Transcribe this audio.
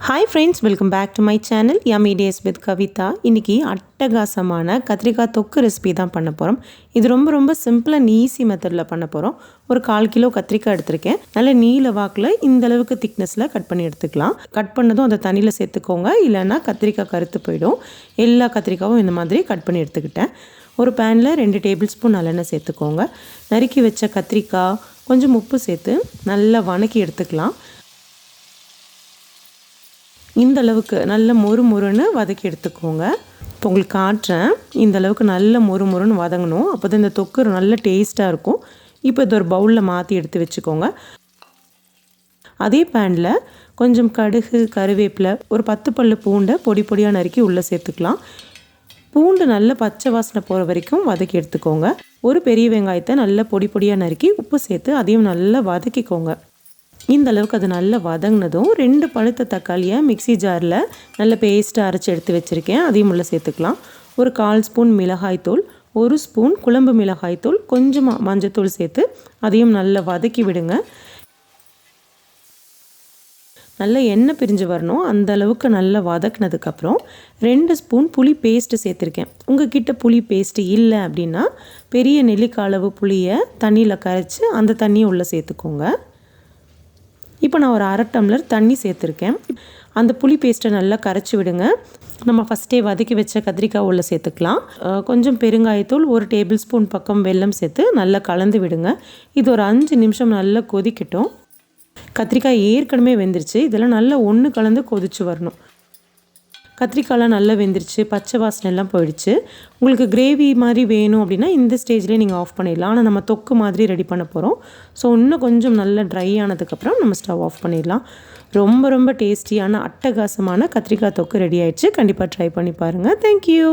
Hi friends, welcome back to my channel Yummy Days with Kavitha. இன்னைக்கு அட்டகாசமான கத்திரிக்காய் தொக்கு ரெசிபி தான் பண்ண போறோம். இது ரொம்ப சிம்பிள் அண்ட் ஈஸி மெத்தட்ல பண்ண போறோம். ஒரு 1/4 கிலோ கத்திரிக்காய் எடுத்துர்க்கேன். நல்ல நீல வாக்குல இந்த அளவுக்கு திக்னஸ்ல கட் பண்ணி எடுத்துக்கலாம். கட் பண்ணதும் அந்த தண்ணில சேர்த்துக்கோங்க. இல்லனா கத்திரிக்காய் கருத்து போய்டும். எல்லா கத்திரிக்காயும் இந்த மாதிரி கட் பண்ணி எடுத்துக்கிட்டேன். ஒரு panல 2 டேபிள்ஸ்பூன் நல்லெண்ணெய் சேர்த்துக்கோங்க. நறுக்கி வச்ச கத்திரிக்காய் கொஞ்சம் உப்பு சேர்த்து நல்லா வதக்கி எடுத்துக்கலாம். இந்த அளவுக்கு நல்ல மொறுமொறுன்னு வதக்கி எடுத்துக்கோங்க. இப்போ உங்களுக்கு காட்டுறேன். இந்த அளவுக்கு நல்ல மொறுமொறுன்னு வதங்கணும். அப்போதான் இந்த தொக்கு நல்ல டேஸ்ட்டாக இருக்கும். இப்போ இது ஒரு பவுலில் மாற்றி எடுத்து வச்சுக்கோங்க. அதே பேனில் கொஞ்சம் கடுகு, கருவேப்பிலை, ஒரு 10 பல்லு பூண்டை பொடி பொடியாக நறுக்கி உள்ளே சேர்த்துக்கலாம். பூண்டு நல்ல பச்சை வாசனை போகிற வரைக்கும் வதக்கி எடுத்துக்கோங்க. ஒரு பெரிய வெங்காயத்தை நல்ல பொடி பொடியாக நறுக்கி உப்பு சேர்த்து அதையும் நல்லா வதக்கிக்கோங்க. இந்த அளவுக்கு அது நல்லா வதங்கினதும் 2 பழுத்த தக்காளியை மிக்ஸி ஜாரில் நல்ல பேஸ்ட்டாக அரைச்சி எடுத்து வச்சுருக்கேன். அதையும் உள்ளே சேர்த்துக்கலாம். ஒரு 1/4 ஸ்பூன் மிளகாய்த்தூள், 1 ஸ்பூன் குழம்பு மிளகாய்த்தூள், கொஞ்சமாக மஞ்சத்தூள் சேர்த்து அதையும் நல்லா வதக்கி விடுங்க. நல்லா எண்ணெய் பிரிஞ்சு வரணும். அந்த அளவுக்கு நல்லா வதக்கினதுக்கப்புறம் 2 ஸ்பூன் புளி பேஸ்ட்டு சேர்த்துருக்கேன். உங்ககிட்ட புளி பேஸ்ட்டு இல்லை அப்படின்னா பெரிய நெல்லிக்காய் அளவு புளியை தண்ணியில் கரைச்சி அந்த தண்ணியை உள்ளே சேர்த்துக்கோங்க. இப்போ நான் ஒரு 1/2 டம்ளர் தண்ணி சேர்த்துருக்கேன். அந்த புளி பேஸ்ட்டை நல்லா கரைச்சி விடுங்க. நம்ம ஃபஸ்ட்டே வதக்கி வச்ச கத்திரிக்காய் உள்ள சேர்த்துக்கலாம். கொஞ்சம் பெருங்காயத்தூள், 1 டேபிள் ஸ்பூன் பக்கம் வெல்லம் சேர்த்து நல்லா கலந்து விடுங்க. இது ஒரு 5 நிமிஷம் நல்லா கொதிக்கட்டும். கத்திரிக்காய் ஏற்கனவே வெந்துருச்சு. இதெல்லாம் நல்லா ஒன்று கலந்து கொதிச்சு வரணும். கத்திரிக்காயெலாம் நல்லா வெந்துருச்சு. பச்சை வாசனை எல்லாம் போயிடுச்சு. உங்களுக்கு கிரேவி மாதிரி வேணும் அப்படின்னா இந்த ஸ்டேஜ்லேயே நீங்கள் ஆஃப் பண்ணிடலாம். ஆனால் நம்ம தொக்கு மாதிரி ரெடி பண்ண போகிறோம். ஸோ இன்னும் கொஞ்சம் நல்லா ட்ரை ஆனதுக்கப்புறம் நம்ம ஸ்டவ் ஆஃப் பண்ணிடலாம். ரொம்ப டேஸ்டியான அட்டகாசமான கத்திரிக்காய் தொக்கு ரெடி ஆயிடுச்சு. கண்டிப்பாக ட்ரை பண்ணி பாருங்கள். தேங்க்யூ.